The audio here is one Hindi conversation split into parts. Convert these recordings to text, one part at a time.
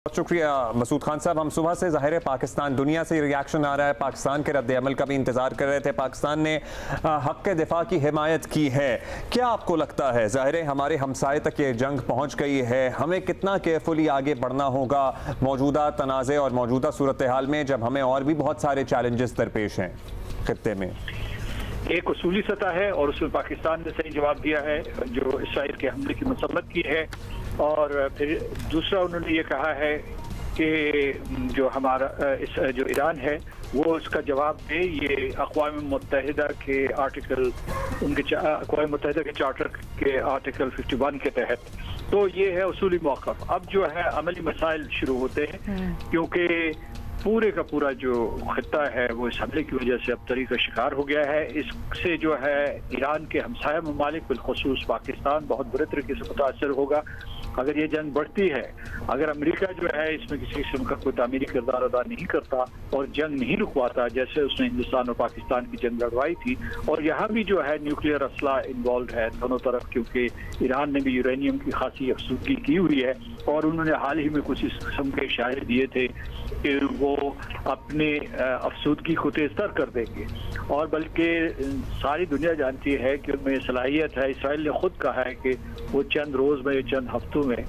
बहुत शुक्रिया मसूद खान साहब। हम सुबह से ज़ाहिर है पाकिस्तान दुनिया से रिएक्शन आ रहा है, पाकिस्तान के रद्द अमल का भी इंतज़ार कर रहे थे। पाकिस्तान ने हक़ के दिफा की हिमायत की है। क्या आपको लगता है ज़ाहिर है हमारे हमसाये तक ये जंग पहुँच गई है, हमें कितना केयरफुली आगे बढ़ना होगा मौजूदा तनाज़े और मौजूदा सूरत हाल में, जब हमें और भी बहुत सारे चैलेंजेस दरपेश हैं खित्ते में? एक उसूली सतह है और उसमें पाकिस्तान ने सही जवाब दिया है जो इसराइल के हमले की मसम्मत की है, और फिर दूसरा उन्होंने ये कहा है कि जो हमारा जो ईरान है वो उसका जवाब दे। ये अक़वाम मुत्तहिदा के आर्टिकल अक़वाम मुत्तहिदा के चार्टर के आर्टिकल 51 के तहत, तो ये है उसूली मौक़िफ़। अब जो है अमली मसाइल शुरू होते हैं क्योंकि पूरे का पूरा जो खित्ता है वो इस हमले की वजह से अब तरी का शिकार हो गया है। इससे जो है ईरान के हमसाया ममालिक बिलखुसूस पाकिस्तान बहुत बुरे तरीके से मुतासर होगा अगर ये जंग बढ़ती है। अगर अमेरिका जो है इसमें किसी किस्म का कोई तामीरी किरदार अदा नहीं करता और जंग नहीं रुकवाता जैसे उसने हिंदुस्तान और पाकिस्तान की जंग लड़वाई थी, और यहाँ भी जो है न्यूक्लियर असला इन्वॉल्व है दोनों तरफ, क्योंकि ईरान ने भी यूरेनियम की खासी अफसूदगी की हुई है और उन्होंने हाल ही में कुछ इस किस्म के इशारे दिए थे कि वो अपने अफसूदगी को तेज़तर कर देंगे, और बल्कि सारी दुनिया जानती है कि उनमें सलाहियत है। इसराइल ने खुद कहा है कि वो चंद रोज़ में चंद हफ्तों में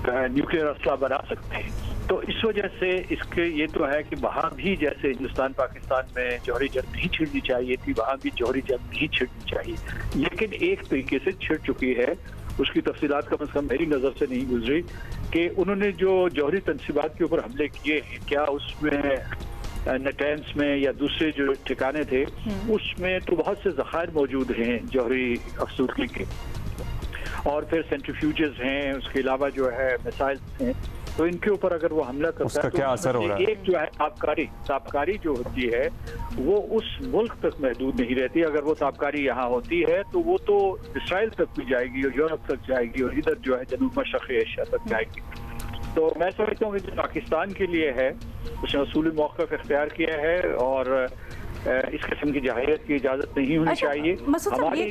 न्यूक्लियर असला बना सकते हैं। तो इस वजह से इसके ये तो है कि वहाँ भी जैसे हिंदुस्तान पाकिस्तान में जौहरी जंग नहीं छिड़नी चाहिए थी, वहाँ भी जौहरी जंग नहीं छिड़नी चाहिए, लेकिन एक तरीके से छिड़ चुकी है। उसकी तफसीलात कम से कम मेरी नज़र से नहीं गुजरी कि उन्होंने जो जौहरी तनसीबात के ऊपर हमले किए हैं, क्या उसमें नटैंस में या दूसरे जो ठिकाने थे उसमें तो बहुत से ज़खायर मौजूद हैं जौहरी अफसूदगी के, और फिर सेंट्रीफ्यूजेस हैं, उसके अलावा जो है मिसाइल्स हैं। तो इनके ऊपर अगर वो हमला करता है तो क्या असर हो रहा है? एक जो है ताबकारी जो होती है वो उस मुल्क तक महदूद नहीं रहती। अगर वो ताबकारी यहाँ होती है तो वो तो इसराइल तक भी जाएगी और यूरोप तक जाएगी और इधर जो है जनूब मशरक़ी एशिया तक जाएगी। तो मैं समझता हूँ कि जो पाकिस्तान के लिए है उसने असूली मौक़िफ़ इख्तियार किया है और इस किस्म की जाहिरात की इजाज़त नहीं होनी चाहिए। मसूद साहब ये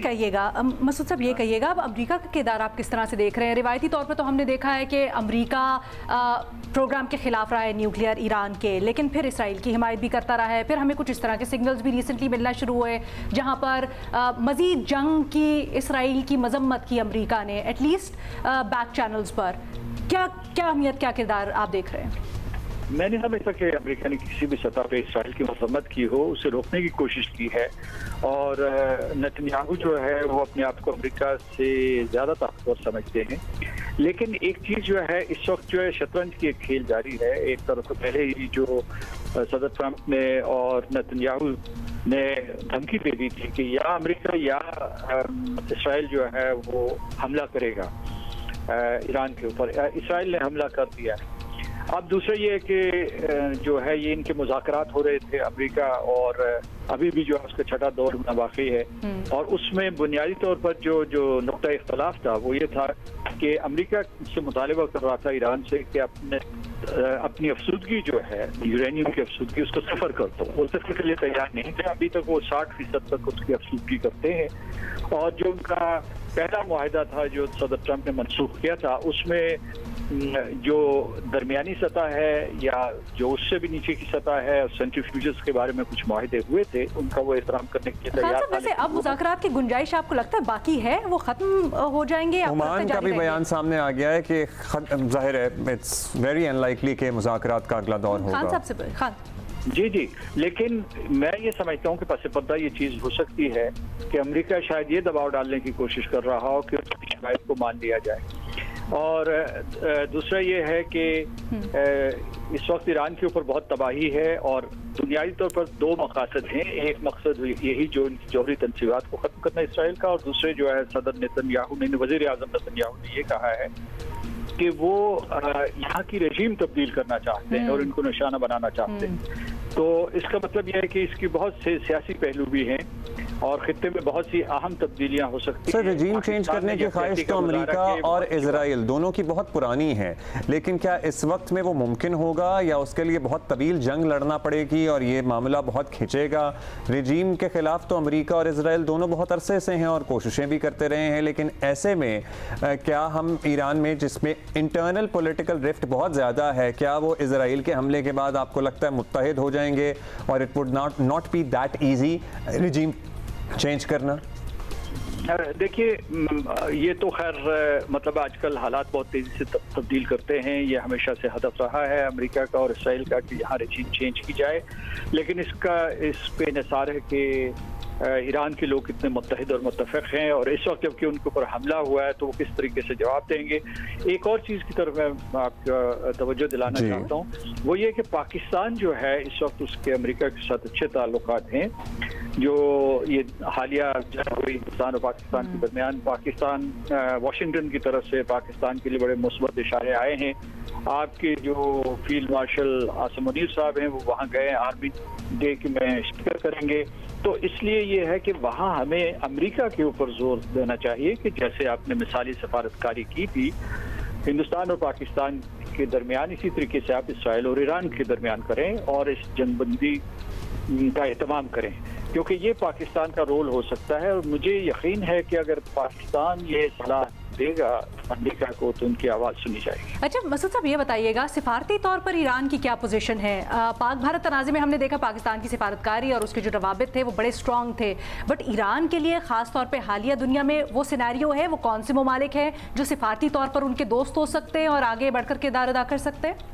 कहिएगा अब अमेरिका का किरदार आप किस तरह से देख रहे हैं? रिवायती तौर पर तो हमने देखा है कि अमेरिका प्रोग्राम के खिलाफ रहा है न्यूक्लियर ईरान के, लेकिन फिर इसराइल की हिमायत भी करता रहा है। फिर हमें कुछ इस तरह के सिग्नल्स भी रिसेंटली मिलना शुरू हुए जहाँ पर मज़ीद जंग की इसराइल की मजम्मत की अमेरिका ने, एटलीस्ट बैक चैनल्स पर। क्या अहमियत, क्या किरदार आप देख रहे हैं? मैं नहीं समझता कि अमेरिका ने किसी भी सतह पे इसराइल की मसम्मत की हो, उसे रोकने की कोशिश की है, और नेतन्याहू जो है वो अपने आप को अमेरिका से ज़्यादा ताकतवर समझते हैं। लेकिन एक चीज़ जो है इस वक्त जो है शतरंज की एक खेल जारी है। एक तरफ तो पहले ही जो सदर ट्रंप ने और नेतन्याहू ने धमकी दे दी थी कि या अमेरिका या इसराइल जो है वो हमला करेगा ईरान के ऊपर। इसराइल ने हमला कर दिया है। अब दूसरा ये है कि जो है ये इनके मुज़ाकरात हो रहे थे अमेरिका और अभी भी जो है उसका छठा दौर होना बाकी है, और उसमें बुनियादी तौर पर जो नुक्ता इख्तलाफ था वो ये था कि अमेरिका से मुतालबा कर रहा था ईरान से कि अपनी अफसूदगी जो है यूरेनियम की अफसूदगी उसको सफ़र कर दो। वो सफ़र के लिए तैयार नहीं थे। अभी तक वो 60% तक उसकी अफसूदगी करते हैं, और जो उनका पहला मुआहदा था जो सदर ट्रंप ने मनसूख किया था उसमें जो दरमियानी सतह है या जो उससे भी नीचे की सतह है, सेंट्रीफ्यूजेस के बारे में कुछ मुआहदे हुए थे, उनका वो एहतराम करने के लिए तैयार था। वैसे अब मुज़ाकरात की गुंजाइश आपको लगता है बाकी है, वो खत्म हो जाएंगे? ओमान का भी बयान सामने आ गया है कि जाहिर है इट्स वेरी अनलाइकली कि मुज़ाकरात का अगला दौर होगा। खान साहब से खान जी, लेकिन मैं ये समझता हूँ कि पस पर्दा ये चीज़ हो सकती है कि अमेरिका शायद ये दबाव डालने की कोशिश कर रहा हो कि उसकी शिकायत को मान लिया जाए। और दूसरा ये है कि इस वक्त ईरान के ऊपर बहुत तबाही है और बुनियादी तौर पर दो मकसद हैं। एक मकसद यही जो जौहरी तनसीबात को ख़त्म करना इसराइल का, और दूसरे जो है सदर नेतन्याहू ने, वज़ीर आज़म नेतन्याहू ने ये कहा है कि वो यहाँ की रजीम तब्दील करना चाहते हैं और इनको निशाना बनाना चाहते हैं। तो इसका मतलब यह है कि इसकी बहुत से सियासी पहलू भी हैं। और खित्ते में बहुत सी अहम तब्दीलियां हो सकती हैं। सर, रजीम चेंज करने की ख्वाहिश तो अमेरिका और इजराइल दोनों की बहुत पुरानी है, लेकिन क्या इस वक्त में वो मुमकिन होगा या उसके लिए बहुत तवील जंग लड़ना पड़ेगी और ये मामला बहुत खिंचेगा? रजीम के खिलाफ तो अमेरिका और इजराइल दोनों बहुत अरसे से हैं और कोशिशें भी करते रहे हैं, लेकिन ऐसे में क्या हम ईरान में, जिसमें इंटरनल पॉलिटिकल रिफ्ट बहुत ज़्यादा है, क्या वो इजराइल के हमले के बाद आपको लगता है मुत्तहिद हो जाएंगे और it would not be that easy रजीम change करना? देखिए, ये तो खैर मतलब आजकल हालात बहुत तेज़ी से तब्दील करते हैं। ये हमेशा से हदफ रहा है अमेरिका का और इसराइल का कि यहाँ रजीम चेंज की जाए, लेकिन इस पे निसार है कि ईरान के लोग कितने मुत्तहिद और मुत्तफ़िक़ हैं और इस वक्त जबकि उनके ऊपर हमला हुआ है तो वो किस तरीके से जवाब देंगे। एक और चीज़ की तरफ मैं आपका तवज्जो दिलाना चाहता हूँ, वो ये कि पाकिस्तान जो है इस वक्त उसके अमेरिका के साथ अच्छे ताल्लुकात हैं। जो ये हालिया जंग हुई हिंदुस्तान और पाकिस्तान के दरमियान, पाकिस्तान वाशिंगटन की तरफ से पाकिस्तान के लिए बड़े मुस्बत इशारे आए हैं। आपके जो फील्ड मार्शल आसिम मुनीर साहब हैं वो वहाँ गए, आर्मी डे की में शिरकत करेंगे। तो इसलिए ये है कि वहाँ हमें अमेरिका के ऊपर जोर देना चाहिए कि जैसे आपने मिसाली सफारतकारी की थी हिंदुस्तान और पाकिस्तान के दरमियान, इसी तरीके से आप इसराइल और ईरान के दरमियान करें और इस जंगबंदी का एहतमाम करें, क्योंकि ये पाकिस्तान का रोल हो सकता है। और मुझे यकीन है कि अगर पाकिस्तान ये सलाह देगा अमेरिका को तो उनकी आवाज़ सुनी जाएगी। अच्छा मसूद साहब, ये बताइएगा सिफारती तौर पर ईरान की क्या पोजीशन है? पाक भारत तनाज़े में हमने देखा पाकिस्तान की सिफारतकारी और उसके जो रवाबित थे वो बड़े स्ट्रॉन्ग थे, बट ईरान के लिए ख़ास तौर पर हालिया दुनिया में वो सिनेरियो है, वो कौन से ममालिक हैं जो सिफारती तौर पर उनके दोस्त हो सकते हैं और आगे बढ़कर किरदार अदा कर सकते हैं?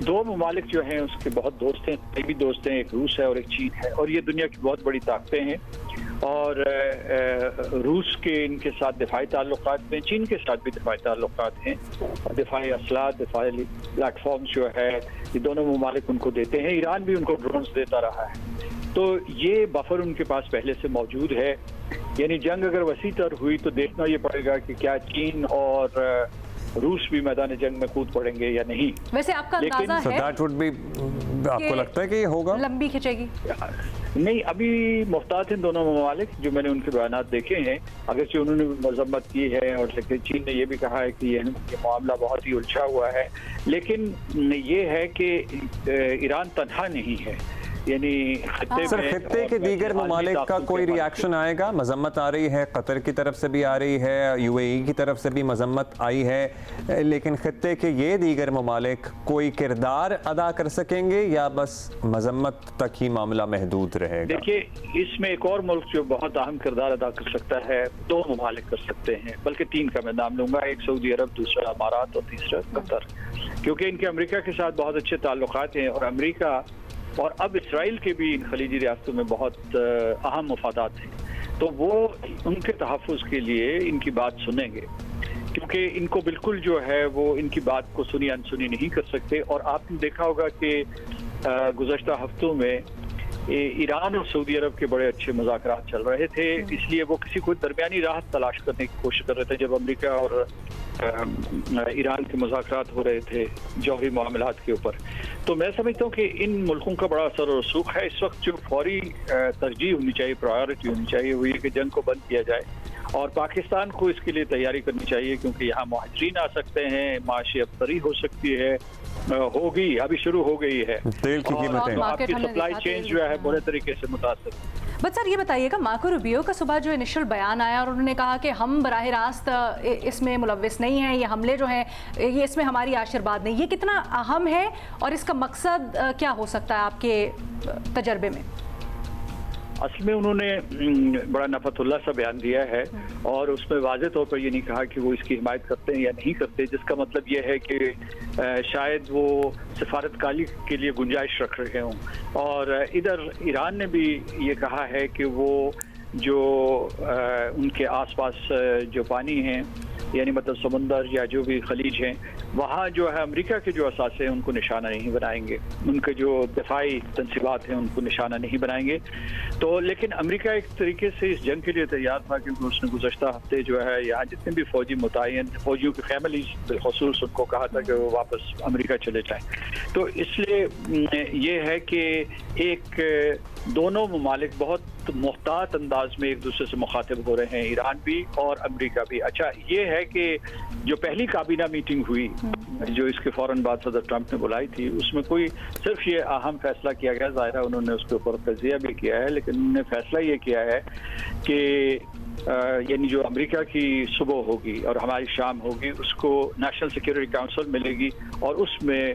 दो ममालिक जो हैं उसके बहुत दोस्त हैं, करीबी दोस्त हैं, एक रूस है और एक चीन है, और ये दुनिया की बहुत बड़ी ताकतें हैं। और रूस के इनके साथ दिफाई ताल्लुकात में, चीन के साथ भी दिफाई ताल्लुकात हैं, दिफाई असलात, दिफाई प्लेटफॉर्म जो है ये दोनों ममालिक उनको देते हैं। ईरान भी उनको ड्रोन्स देता रहा है, तो ये बफर उनके पास पहले से मौजूद है। यानी जंग अगर वसी तर हुई तो देखना ये पड़ेगा कि क्या चीन और रूस भी मैदान जंग में कूद पड़ेंगे या नहीं। वैसे आपका अंदाजा है आपको लगता है कि ये होगा, लंबी खिंचेगी? नहीं, अभी मुफ्ताद हैं दोनों ममालिक, जो मैंने उनके बयानात देखे हैं, अगरचे उन्होंने मजम्मत की है और लेकिन चीन ने यह भी कहा है कि ये मामला बहुत ही उलझा हुआ है। लेकिन ये है कि ईरान तन्हा नहीं है, यानी खित्ते के दीगर ममालिक का कोई रिएक्शन आएगा? मजम्मत आ रही है, कतर की तरफ से भी आ रही है, यूएई की तरफ से भी मजम्मत आई है, लेकिन खित्ते के ये दीगर ममालिक कोई किरदार अदा कर सकेंगे या बस मजम्मत तक ही मामला महदूद रहेगा? देखिए, इसमें एक और मुल्क जो बहुत अहम किरदार अदा कर सकता है, दो ममालिक कर सकते हैं, बल्कि तीन का मैं नाम लूंगा, एक सऊदी अरब, दूसरा अमारात और तीसरा कतर, क्योंकि इनके अमेरिका के साथ बहुत अच्छे ताल्लुकात हैं और अमेरिका और अब इसराइल के भी इन खलीजी रियासतों में बहुत अहम मफादात हैं। तो वो उनके तहफ़्फ़ुज़ के लिए इनकी बात सुनेंगे, क्योंकि इनको बिल्कुल जो है वो इनकी बात को सुनी अनसुनी नहीं कर सकते। और आपने देखा होगा कि गुज़श्ता हफ्तों में ईरान और सऊदी अरब के बड़े अच्छे मुज़ाकरात चल रहे थे, इसलिए वो किसी को दरमियानी राह तलाश करने की कोशिश कर रहे थे जब अमेरिका और ईरान के मुज़ाकरात हो रहे थे जौहरी मामलात के ऊपर। तो मैं समझता हूँ कि इन मुल्कों का बड़ा असर और रसूख है। इस वक्त जो फौरी तरजीह होनी चाहिए, प्रायोरिटी होनी चाहिए, वो ये कि जंग को बंद किया जाए और पाकिस्तान को इसके लिए तैयारी करनी चाहिए, क्योंकि यहाँ मुहाजिरीन आ सकते हैं, माशी अबतरी हो सकती है, होगी, अभी शुरू हो गई है, तेल की कीमतें, आपकी सप्लाई चेन जो है बुरे तरीके से मुतासर। बट सर ये बताइएगा, मार्को रूबियो का सुबह जो इनिशियल बयान आया और उन्होंने कहा कि हम बराह रास्त इसमें मुलव्विस नहीं हैं, ये हमले जो हैं ये इसमें हमारी आशीर्वाद नहीं, ये कितना अहम है और इसका मकसद क्या हो सकता है आपके तजर्बे में? असल में उन्होंने बड़ा नफरतुल्लाह सा बयान दिया है और उसमें वाज़ेह तौर पर ये नहीं कहा कि वो इसकी हिमायत करते हैं या नहीं करते, जिसका मतलब ये है कि शायद वो सफारतकारी के लिए गुंजाइश रख रहे हों। और इधर ईरान ने भी ये कहा है कि वो जो उनके आसपास जो पानी हैं, यानी मतलब समंदर या जो भी खलीज हैं, वहाँ जो है अमेरिका के जो असासे हैं उनको निशाना नहीं बनाएंगे, उनके जो दिफाई तंसीबात हैं उनको निशाना नहीं बनाएंगे। तो लेकिन अमेरिका एक तरीके से इस जंग के लिए तैयार था, क्योंकि उसने गुज़श्ता हफ्ते जो है यहाँ जितने भी फौजी मुतय्यन फौजियों की फैमिलीज बिलखुसूस उनको कहा था कि वो वापस अमेरिका चले जाएं। तो इसलिए ये है कि एक दोनों ममालिक बहुत मुहतात अंदाज में एक दूसरे से मुखातिब हो रहे हैं, ईरान भी और अमेरिका भी। अच्छा ये है कि जो पहली काबीना मीटिंग हुई जो इसके फौरन बाद सदर ट्रंप ने बुलाई थी, उसमें कोई सिर्फ ये अहम फैसला किया गया, ज़ाहिर है उन्होंने उसके ऊपर तजिया भी किया है, लेकिन उन्होंने फैसला ये किया है कि यानी जो अमेरिका की सुबह होगी और हमारी शाम होगी उसको नेशनल सिक्योरिटी काउंसिल मिलेगी और उसमें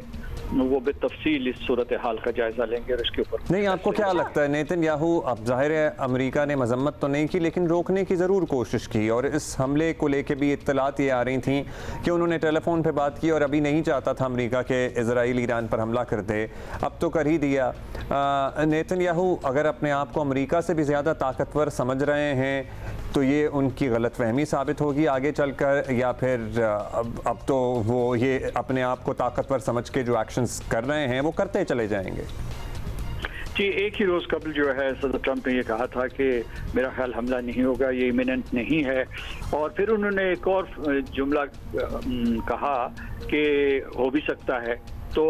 वो बेतफसील इस सूरत हाल का जायजा लेंगे और इसके ऊपर। नहीं, आपको क्या लगता है नेतन्याहू, अब जाहिर है अमेरिका ने मजम्मत तो नहीं की लेकिन रोकने की ज़रूर कोशिश की, और इस हमले को लेके भी इत्तलात ये आ रही थी कि उन्होंने टेलीफोन पे बात की और अभी नहीं चाहता था अमेरिका के इजराइल ईरान पर हमला कर दे, अब तो कर ही दिया। नेतन्याहू अगर अपने आप को अमेरिका से भी ज़्यादा ताकतवर समझ रहे हैं तो ये उनकी गलतफहमी साबित होगी आगे चलकर, या फिर अब तो वो ये अपने आप को ताकतवर समझ के जो एक्शंस कर रहे हैं वो करते चले जाएंगे? जी, एक ही रोज़ कबल जो है सदर ट्रंप ने ये कहा था कि मेरा ख्याल हमला नहीं होगा, ये इमिनेंट नहीं है, और फिर उन्होंने एक और जुमला कहा कि हो भी सकता है। तो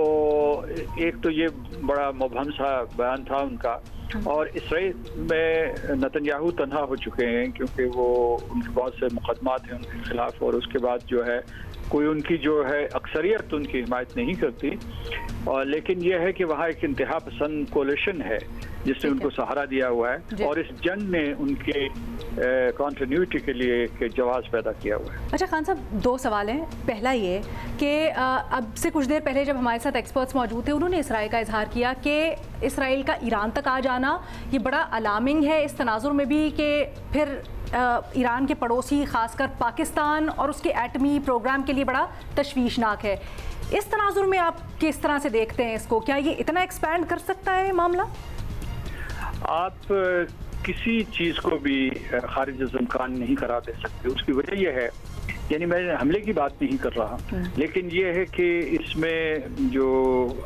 एक तो ये बड़ा मुबहम सा बयान था उनका, और इसराइल में नेतन्याहू तन्हा हो चुके हैं क्योंकि वो उनके बहुत से मुकदमात हैं उनके खिलाफ, और उसके बाद जो है कोई उनकी जो है अक्सरियत उनकी हिमायत नहीं करती, और लेकिन यह है कि वहाँ एक इंतहा पसंद कोलिशन है जिसने उनको सहारा दिया हुआ है, और इस जंग ने उनके कॉन्टिन्यूटी के लिए एक जवाब पैदा किया हुआ है। अच्छा खान साहब, दो सवाल हैं। पहला ये कि अब से कुछ देर पहले जब हमारे साथ एक्सपर्ट्स मौजूद थे उन्होंने इसराइल का इजहार किया कि इसराइल का ईरान तक आ जाना ये बड़ा अलार्मिंग है, इस तनाजुर में भी कि फिर ईरान के पड़ोसी खासकर पाकिस्तान और उसके एटमी प्रोग्राम के लिए बड़ा तशवीशनाक है। इस तनाजुर में आप किस तरह से देखते हैं इसको? क्या ये इतना एक्सपैंड कर सकता है मामला? आप किसी चीज़ को भी खारिज इम्कान नहीं करार दे सकते। उसकी वजह यह है, यानी मैं हमले की बात नहीं कर रहा, लेकिन ये है कि इसमें जो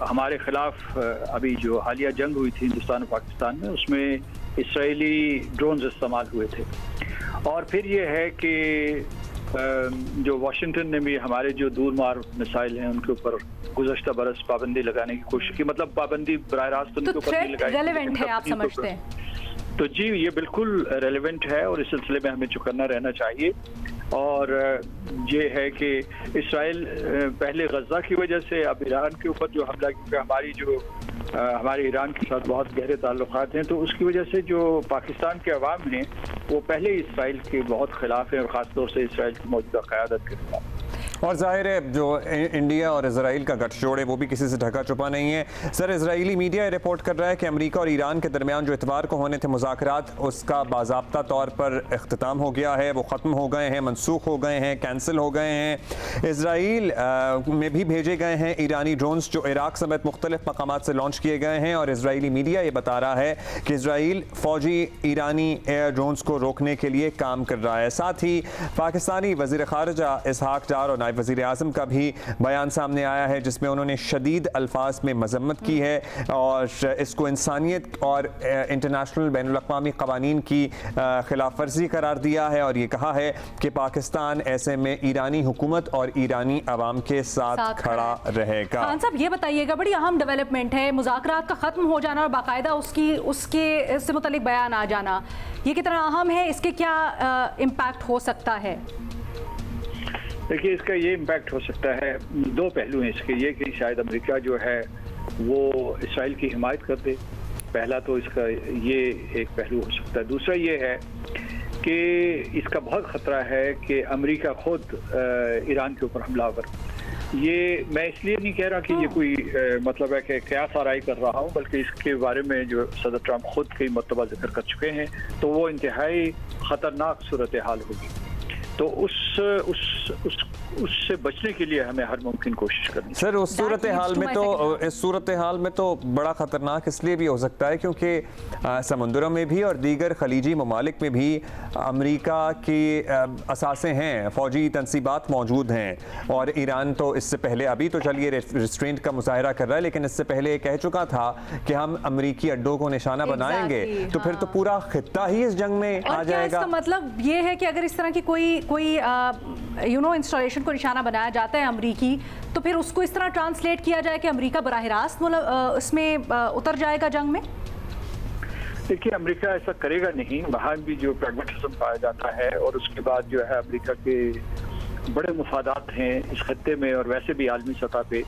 हमारे खिलाफ अभी जो हालिया जंग हुई थी हिंदुस्तान और पाकिस्तान में, उसमें इसराइली ड्रोन्स इस्तेमाल हुए थे, और फिर ये है कि जो वाशिंगटन ने भी हमारे जो दूरमार मिसाइल हैं उनके ऊपर गुज़श्ता बरस पाबंदी लगाने की कोशिश की, मतलब पाबंदी बराह रास्त उनके ऊपर नहीं लगाई। रेलेवेंट है आप समझते हैं? तो जी ये बिल्कुल रेलेवेंट है, और इस सिलसिले में हमें चौकन्ना रहना चाहिए। और ये है कि इसराइल पहले गज़ा की वजह से अब ईरान के ऊपर जो हमला किया, हमारे ईरान के साथ बहुत गहरे ताल्लुकात हैं, तो उसकी वजह से जो पाकिस्तान के अवाम हैं वो पहले इसराइल के बहुत खिलाफ हैं, और ख़ासतौर से इसराइल की मौजूदा क़यादत के खिलाफ। और जाहिर है जो इंडिया और इजराइल का गठजोड़ है वो भी किसी से ढका छुपा नहीं है। सर, इजरायली मीडिया रिपोर्ट कर रहा है कि अमेरिका और ईरान के दरमियान जो इतवार को होने थे मुज़ाकरात, उसका बाज़ाब्ता तौर पर इख्तिताम हो गया है, वो ख़त्म हो गए हैं, मनसूख हो गए हैं, कैंसिल हो गए हैं। इसराइल में भी भेजे गए हैं ईरानी ड्रोन्स जो इराक समेत मुख्तलिफ मकामात से लॉन्च किए गए हैं, और इजरायली मीडिया ये बता रहा है कि इसराइल फ़ौजी ईरानी एयर ड्रोन्स को रोकने के लिए काम कर रहा है। साथ ही पाकिस्तानी वज़ीर ख़ारिजा इसहाक डार और नायब वज़ीर आज़म का भी बयान सामने आया है जिसमें उन्होंने शदीद अल्फाज में मजम्मत की है और इसको इंसानियत और इंटरनेशनल बैनुल अक़वामी क़वानीन की खिलाफ वर्जी करार दिया है, और ये कहा है कि पाकिस्तान ऐसे में ईरानी हुकूमत और ईरानी अवाम के साथ खड़ा रहेगा। खान साहब ये बताइएगा, बड़ी अहम डेवलपमेंट है मुज़ाकरात का ख़त्म हो जाना और बाकायदा उसके से मुतल्लिक बयान आ जाना, ये कितना अहम है, इसके क्या इम्पैक्ट हो सकता है? देखिए, इसका ये इम्पैक्ट हो सकता है, दो पहलू हैं इसके। ये कि शायद अमेरिका जो है वो इसराइल की हिमायत कर दे, पहला तो इसका ये एक पहलू हो सकता है। दूसरा ये है कि इसका बहुत ख़तरा है कि अमेरिका खुद ईरान के ऊपर हमलावर। ये मैं इसलिए नहीं कह रहा कि ये कोई मतलब है कि क़यास आराई कर रहा हूँ, बल्कि इसके बारे में जो सदर ट्रंप खुद कई मरतबा जिक्र कर चुके हैं, तो वो इंतहाई ख़तरनाक सूरत हाल होगी। तो उससे बचने के लिए हमें हर मुमकिन कोशिश करनी। सर इस सूरत हाल में तो बड़ा खतरनाक इसलिए भी हो सकता है क्योंकि समुद्रों में भी और दीगर खलीजी ममालिक में भी अमेरिका की असासें हैं, फौजी तनसीबात मौजूद हैं। और ईरान तो इससे पहले, अभी तो चलिए रिस्ट्रेंट का मुजाहरा कर रहा है, लेकिन इससे पहले कह चुका था कि हम अमेरिकी अड्डों को निशाना बनाएंगे। तो फिर तो पूरा खित्ता ही इस जंग में आ जाएगा। इसका मतलब ये है कि अगर इस तरह की कोई इंस्टॉलेशन को निशाना बनाया जाता है अमरीकी, तो फिर उसको इस तरह ट्रांसलेट किया जाए कि अमेरिका बराह रास्त उसमें उतर जाएगा जंग में। देखिए, अमेरिका ऐसा करेगा नहीं। वहाँ भी जो प्रैग्मेटिज्म पाया जाता है, और उसके बाद जो है अमेरिका के बड़े मुफादात हैं इस खत्ते में और वैसे भी आलमी सतह पे,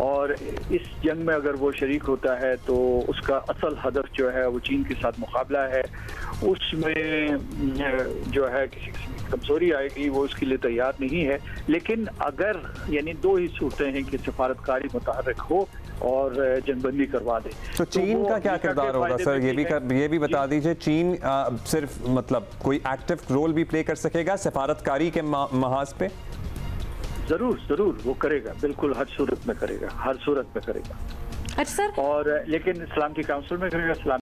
और इस जंग में अगर वो शरीक होता है तो उसका असल हदफ जो है वो चीन के साथ मुकाबला है। उसमें जो है किसी किस्म की कमजोरी आएगी, वो उसके लिए तैयार नहीं है। लेकिन अगर यानी दो ही सूरतें हैं कि सफारतकारी मुतहर्रिक हो और जंगबंदी करवा दे, तो चीन का क्या किरदार होगा सर? ये भी बता दीजिए। चीन सिर्फ मतलब कोई एक्टिव रोल भी प्ले कर सकेगा सफारतकारी के महाज पे? जरूर वो करेगा, बिल्कुल हर सूरत में करेगा, हर सूरत में करेगा। अच्छा सर। और लेकिन सलामती काउंसिल में करेगा,